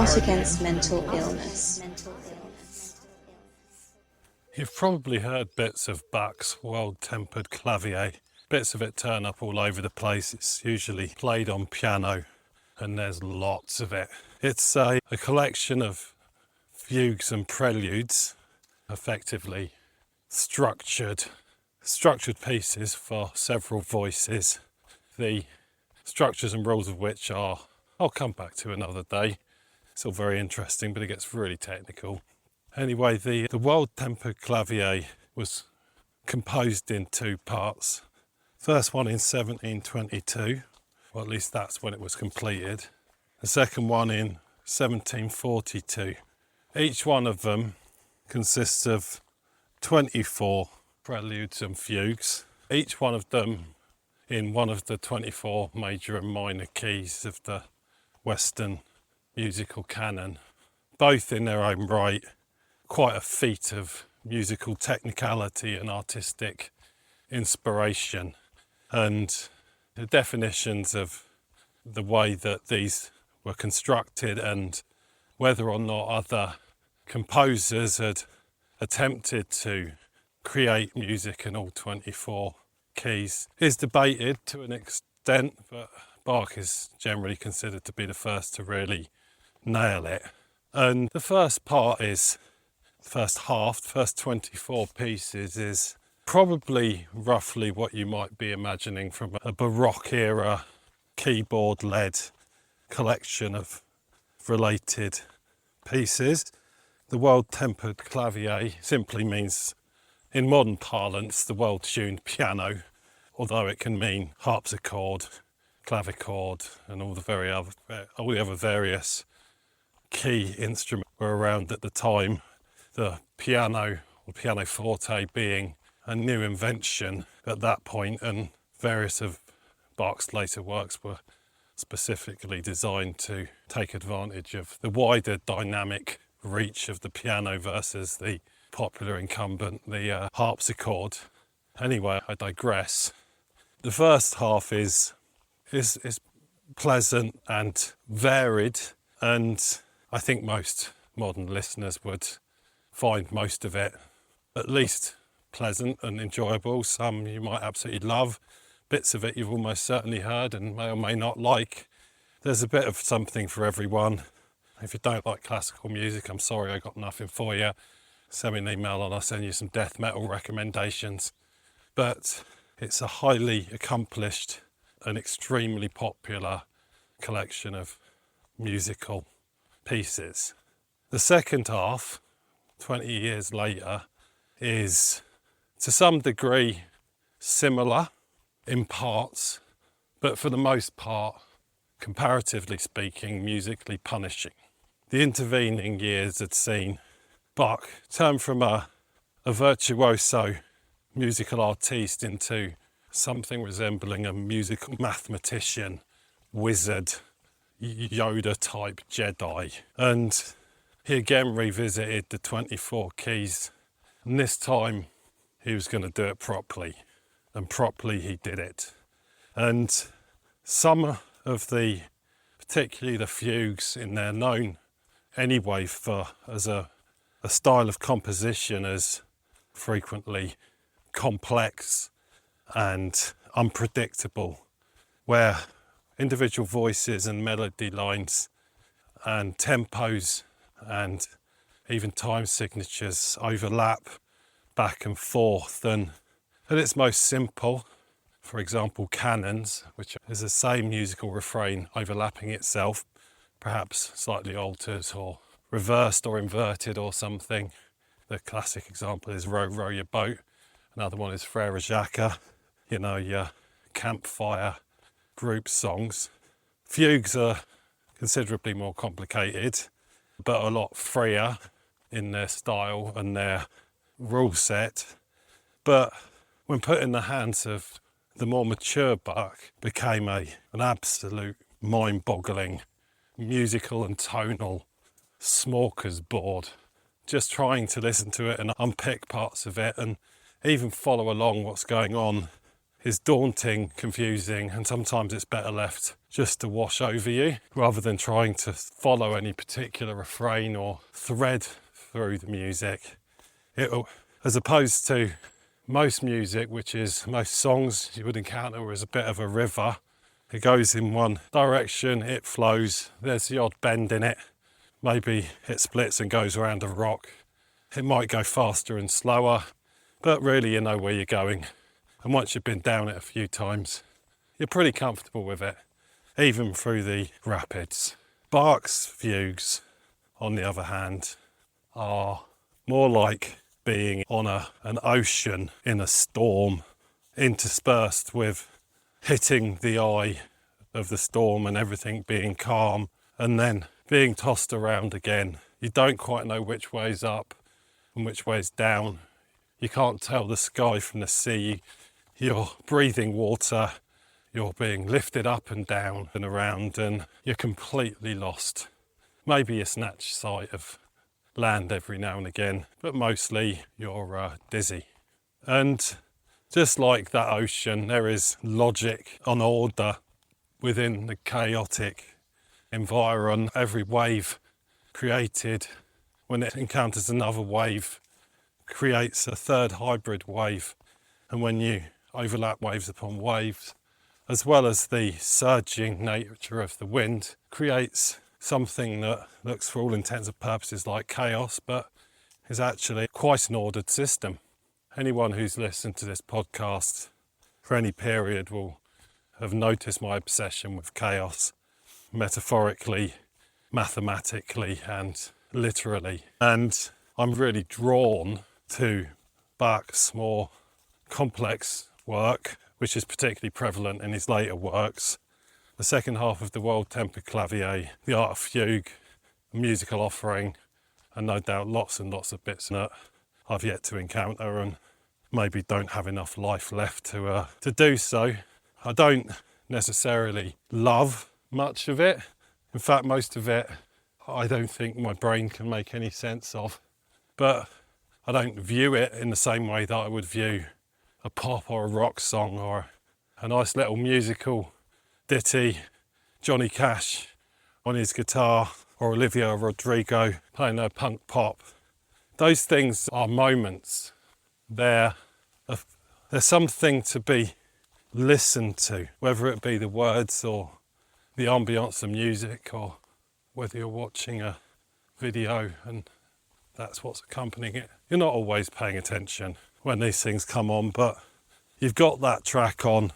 out against mental illness. You've probably heard bits of Bach's Well-Tempered Clavier. Bits of it turn up all over the place. It's usually played on piano, and there's lots of it. It's a collection of fugues and preludes, effectively structured pieces for several voices. The structures and rules of which I'll come back to another day. It's all very interesting, but it gets really technical. Anyway, the Well-Tempered Clavier was composed in two parts. First one in 1722, or at least that's when it was completed. The second one in 1742. Each one of them consists of 24 preludes and fugues, each one of them in one of the 24 major and minor keys of the Western musical canon, both in their own right quite a feat of musical technicality and artistic inspiration. And the definitions of the way that these were constructed and whether or not other composers had attempted to create music in all 24 keys is debated to an extent, but Bach is generally considered to be the first to really nail it. And the first part is, first 24 pieces is probably roughly what you might be imagining from a Baroque era keyboard-led collection of related pieces. The Well-Tempered Clavier simply means, in modern parlance, the well-tuned piano, although it can mean harpsichord, clavichord, and all the other various key instruments were around at the time. The piano, or pianoforte, being a new invention at that point, and various of Bach's later works were specifically designed to take advantage of the wider dynamic reach of the piano versus the popular incumbent, the harpsichord. Anyway, I digress. The first half is pleasant and varied, and I think most modern listeners would find most of it at least pleasant and enjoyable. Some you might absolutely love. Bits of it you've almost certainly heard and may or may not like. There's a bit of something for everyone. If you don't like classical music, I'm sorry, I got nothing for you. Send me an email and I'll send you some death metal recommendations. But it's a highly accomplished and extremely popular collection of musical pieces. The second half, 20 years later, is to some degree similar in parts, but for the most part, comparatively speaking, musically punishing. The intervening years had seen Bach turn from a virtuoso musical artiste into something resembling a musical mathematician, wizard, Yoda-type Jedi. And he again revisited the 24 keys, and this time he was going to do it properly, and properly he did it. And some of the, particularly the fugues in there, known anyway for as a style of composition as frequently complex and unpredictable, where individual voices and melody lines and tempos and even time signatures overlap back and forth, and at its most simple, for example, canons, which is the same musical refrain overlapping itself, perhaps slightly altered or reversed or inverted or something. The classic example is Row, Row Your Boat. Another one is Frere Jacques, your campfire group songs. Fugues are considerably more complicated, but a lot freer in their style and their rule set. But when put in the hands of the more mature Bach, became an absolute mind-boggling musical and tonal smorgasbord. Just trying to listen to it and unpick parts of it and even follow along what's going on is daunting, confusing, and sometimes it's better left just to wash over you rather than trying to follow any particular refrain or thread through the music. As opposed to most music, which is most songs you would encounter as a bit of a river. It goes in one direction, it flows, there's the odd bend in it. Maybe it splits and goes around a rock. It might go faster and slower, but really you know where you're going. And once you've been down it a few times, you're pretty comfortable with it, even through the rapids. Bach's fugues, on the other hand, are more like being on an ocean in a storm, interspersed with hitting the eye of the storm and everything being calm, and then being tossed around again. You don't quite know which way's up and which way's down. You can't tell the sky from the sea. You're breathing water, you're being lifted up and down and around, and you're completely lost. Maybe you snatch sight of land every now and again, but mostly you're dizzy. And just like that ocean, there is logic and order within the chaotic environment. Every wave created, when it encounters another wave, creates a third hybrid wave. And when you overlap waves upon waves, as well as the surging nature of the wind, creates something that looks for all intents and purposes like chaos, but is actually quite an ordered system. Anyone who's listened to this podcast for any period will have noticed my obsession with chaos, metaphorically, mathematically, and literally. And I'm really drawn to Bach's more complex work, which is particularly prevalent in his later works. The second half of the World Tempered Clavier, the Art of Fugue, a musical offering, and no doubt lots and lots of bits that I've yet to encounter and maybe don't have enough life left to do so. I don't necessarily love much of it. In fact, most of it I don't think my brain can make any sense of. But I don't view it in the same way that I would view a pop or a rock song or a nice little musical ditty, Johnny Cash on his guitar, or Olivia Rodrigo playing her punk pop. Those things are moments. There's something to be listened to, whether it be the words or the ambience of music, or whether you're watching a video and that's what's accompanying it. You're not always paying attention when these things come on, but you've got that track on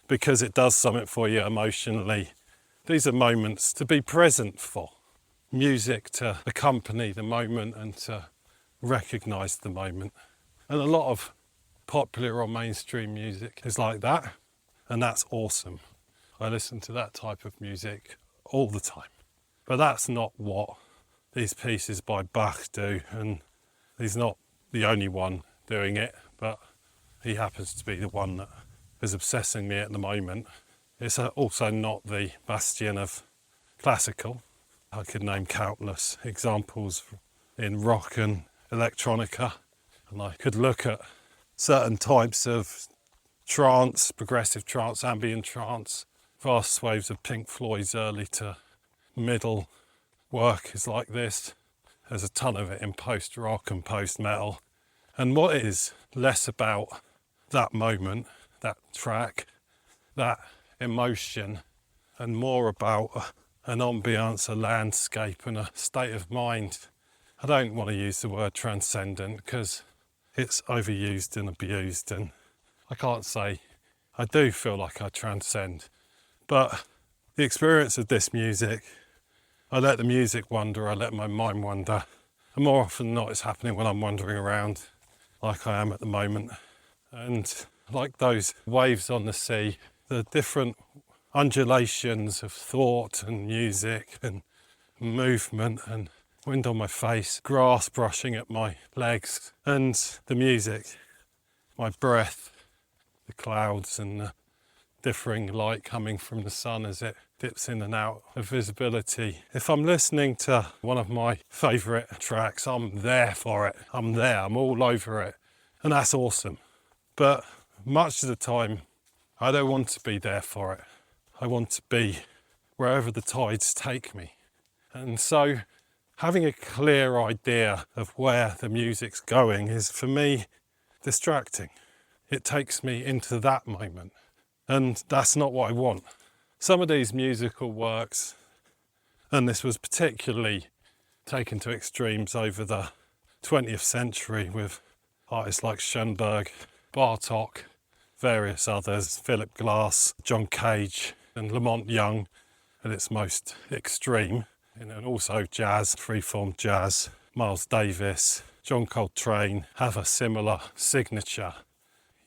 because it does something for you emotionally. These are moments to be present for. Music to accompany the moment and to recognise the moment. And a lot of popular or mainstream music is like that, and that's awesome. I listen to that type of music all the time. But that's not what these pieces by Bach do, and he's not the only one doing it, but he happens to be the one that is obsessing me at the moment. It's also not the bastion of classical. I could name countless examples in rock and electronica, and I could look at certain types of trance, progressive trance, ambient trance, vast swathes of Pink Floyd's early to middle work is like this. There's a ton of it in post-rock and post-metal. And what is less about that moment, that track, that emotion, and more about an ambience, a landscape, and a state of mind. I don't want to use the word transcendent because it's overused and abused, and I can't say I do feel like I transcend. But the experience of this music, I let the music wander, I let my mind wander. And more often than not, it's happening when I'm wandering around like I am at the moment. And like those waves on the sea, the different undulations of thought and music and movement and wind on my face, grass brushing at my legs, and the music, my breath, the clouds and the differing light coming from the sun as it dips in and out of visibility. If I'm listening to one of my favourite tracks, I'm there for it. I'm there, I'm all over it. And that's awesome. But much of the time, I don't want to be there for it. I want to be wherever the tides take me. And so having a clear idea of where the music's going is, for me, distracting. It takes me into that moment. And that's not what I want. Some of these musical works, and this was particularly taken to extremes over the 20th century with artists like Schoenberg, Bartok, various others, Philip Glass, John Cage and Lamont Young at its most extreme, and also jazz, freeform jazz. Miles Davis, John Coltrane have a similar signature.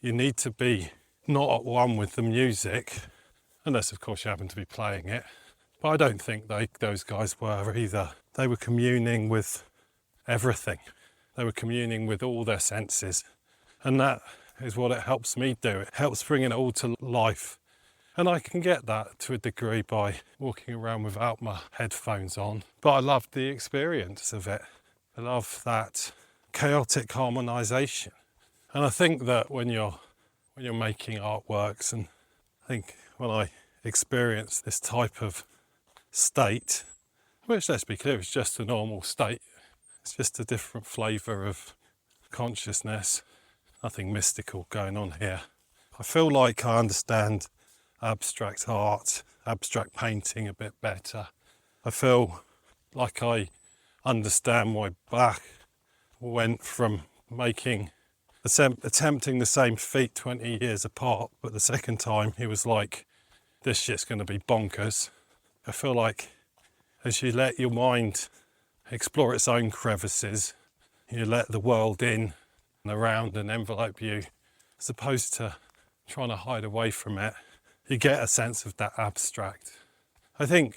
You need to be not at one with the music, unless of course you happen to be playing it. But I don't think those guys were either. They were communing with everything. They were communing with all their senses. And that is what it helps me do. It helps bring it all to life. And I can get that to a degree by walking around without my headphones on. But I love the experience of it. I love that chaotic harmonisation. And I think that when you're making artworks, and I think when I experience this type of state, which, let's be clear, is just a normal state. It's just a different flavour of consciousness. Nothing mystical going on here. I feel like I understand abstract art, abstract painting a bit better. I feel like I understand why Bach went from attempting the same feat 20 years apart, but the second time he was like, this shit's going to be bonkers. I feel like as you let your mind explore its own crevices, you let the world in and around and envelope you, as opposed to trying to hide away from it, you get a sense of that abstract. I think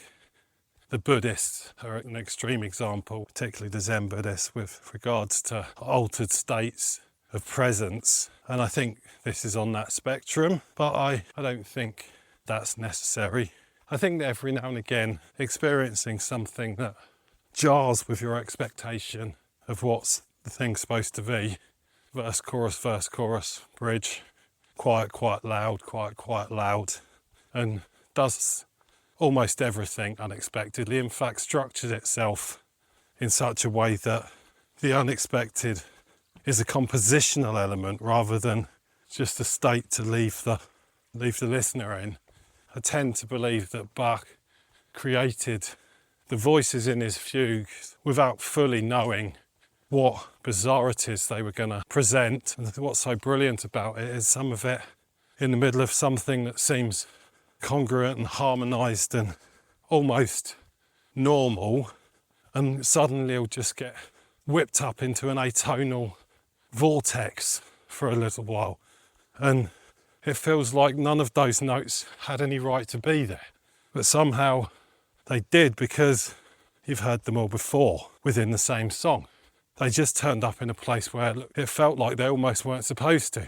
the Buddhists are an extreme example, particularly the Zen Buddhists, with regards to altered states of presence. And I think this is on that spectrum, but I don't think that's necessary. I think that every now and again, experiencing something that jars with your expectation of what's the thing supposed to be, verse, chorus, bridge, quiet, loud, and does almost everything unexpectedly. In fact, structures itself in such a way that the unexpected is a compositional element rather than just a state to leave the listener in. I tend to believe that Bach created the voices in his fugues without fully knowing what bizarrities they were going to present. And what's so brilliant about it is some of it in the middle of something that seems congruent and harmonised and almost normal, and suddenly it'll just get whipped up into an atonal vortex for a little while. And it feels like none of those notes had any right to be there. But somehow they did, because you've heard them all before within the same song. They just turned up in a place where it felt like they almost weren't supposed to.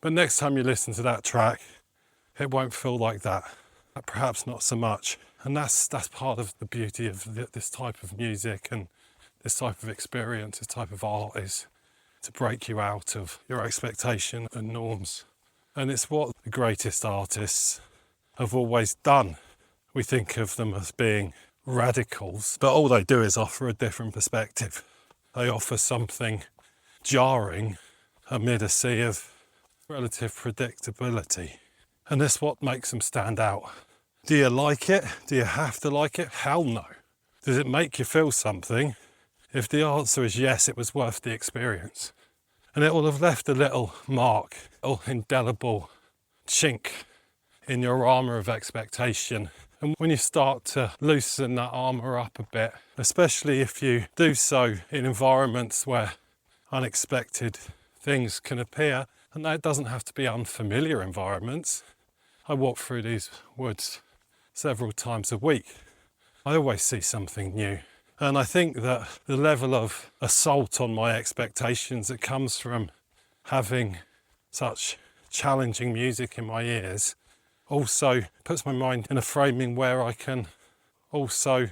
But next time you listen to that track, it won't feel like that. Perhaps not so much. And that's part of the beauty of this type of music and this type of experience, this type of art, is to break you out of your expectation and norms. And it's what the greatest artists have always done. We think of them as being radicals, but all they do is offer a different perspective. They offer something jarring amid a sea of relative predictability. And that's what makes them stand out. Do you like it? Do you have to like it? Hell no. Does it make you feel something? If the answer is yes, it was worth the experience. And it will have left a little mark, or indelible chink in your armour of expectation. And when you start to loosen that armour up a bit, especially if you do so in environments where unexpected things can appear, and that doesn't have to be unfamiliar environments. I walk through these woods several times a week. I always see something new. And I think that the level of assault on my expectations that comes from having such challenging music in my ears also puts my mind in a framing where I can also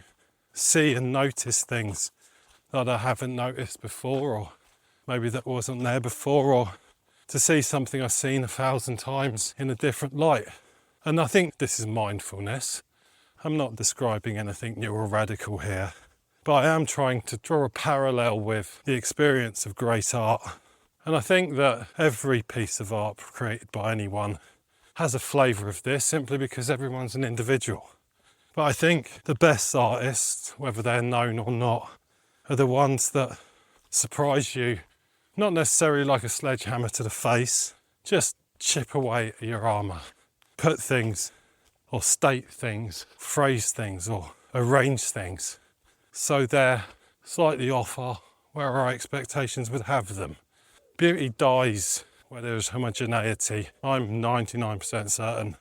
see and notice things that I haven't noticed before, or maybe that wasn't there before, or to see something I've seen 1,000 times in a different light. And I think this is mindfulness. I'm not describing anything new or radical here, but I am trying to draw a parallel with the experience of great art. And I think that every piece of art created by anyone has a flavour of this, simply because everyone's an individual. But I think the best artists, whether they're known or not, are the ones that surprise you, not necessarily like a sledgehammer to the face, just chip away at your armour, put things or state things, phrase things or arrange things so they're slightly off where our expectations would have them. Beauty dies where there's homogeneity. I'm 99% certain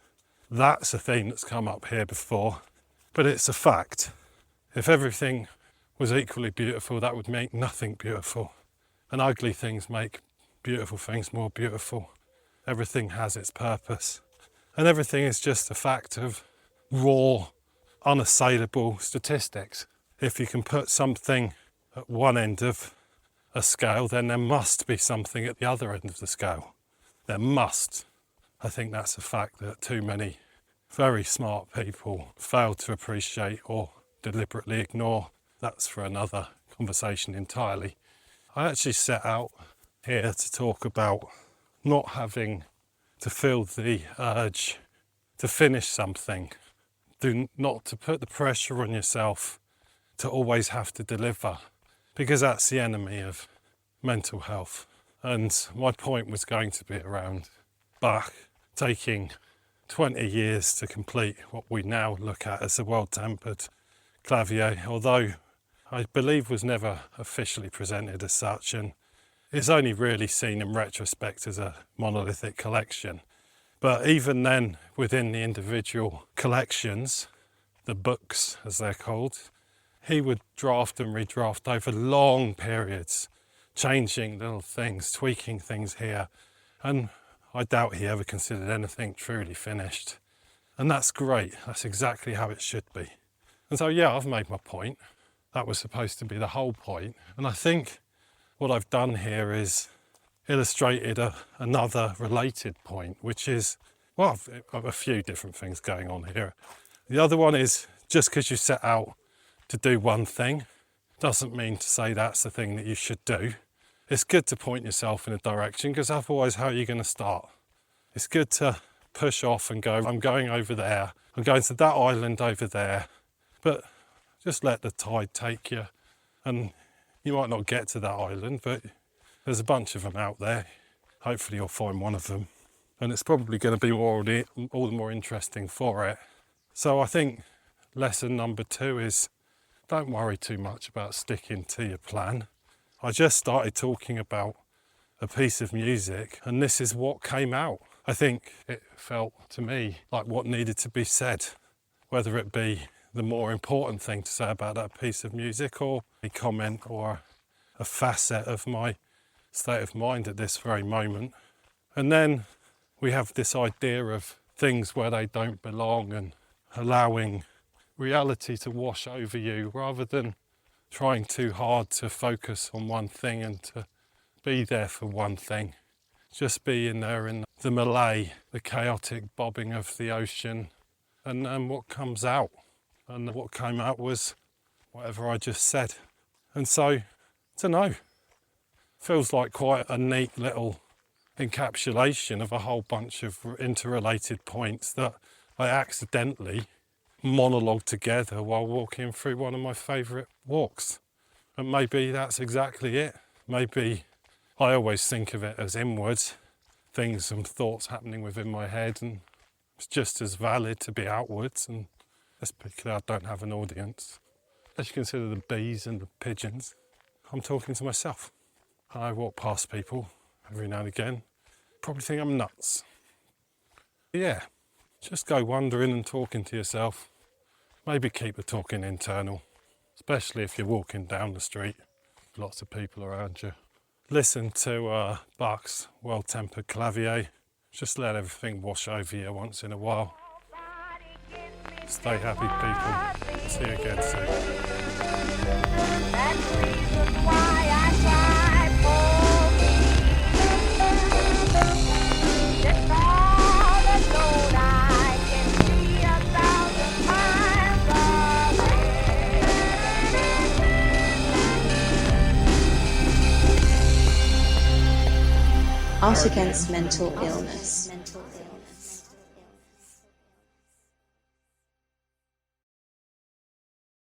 that's a theme that's come up here before, but it's a fact. If everything was equally beautiful, that would make nothing beautiful. And ugly things make beautiful things more beautiful. Everything has its purpose. And everything is just a fact of raw, unassailable statistics. If you can put something at one end of a scale, then there must be something at the other end of the scale. There must. I think that's a fact that too many very smart people fail to appreciate or deliberately ignore. That's for another conversation entirely. I actually set out here to talk about not having to feel the urge to finish something, not to put the pressure on yourself to always have to deliver, because that's the enemy of mental health. And my point was going to be around Bach taking 20 years to complete what we now look at as a well-tempered Clavier, although I believe was never officially presented as such, and is only really seen in retrospect as a monolithic collection. But even then, within the individual collections, the books as they're called, he would draft and redraft over long periods, changing little things, tweaking things here, and I doubt he ever considered anything truly finished. And that's great, that's exactly how it should be. And so yeah, I've made my point. That was supposed to be the whole point. And I think what I've done here is illustrated another related point, which is, well, I've a few different things going on here. The other one is, just because you set out to do one thing doesn't mean to say that's the thing that you should do. It's good to point yourself in a direction, because otherwise how are you going to start? It's good to push off and go, I'm going over there, I'm going to that island over there, but just let the tide take you. And you might not get to that island, but there's a bunch of them out there. Hopefully you'll find one of them. And it's probably going to be all the more interesting for it. So I think lesson number 2 is, don't worry too much about sticking to your plan. I just started talking about a piece of music, and this is what came out. I think it felt to me like what needed to be said, whether it be the more important thing to say about that piece of music, or a comment or a facet of my state of mind at this very moment. And then we have this idea of things where they don't belong, and allowing reality to wash over you rather than trying too hard to focus on one thing and to be there for one thing. Just be in there in the melee, the chaotic bobbing of the ocean, and what comes out. And what came out was whatever I just said. And so, I don't know, feels like quite a neat little encapsulation of a whole bunch of interrelated points that I accidentally monologue together while walking through one of my favourite walks. And maybe that's exactly it. Maybe I always think of it as inwards, things and thoughts happening within my head, and it's just as valid to be outwards. And especially I don't have an audience. Let's consider the bees and the pigeons. I'm talking to myself. I walk past people every now and again, probably think I'm nuts. Yeah, just go wandering and talking to yourself. Maybe keep the talking internal, especially if you're walking down the street, lots of people around you. Listen to Bach's well-tempered Clavier. Just let everything wash over you once in a while. Stay happy, people. See you again soon. Art against mental illness.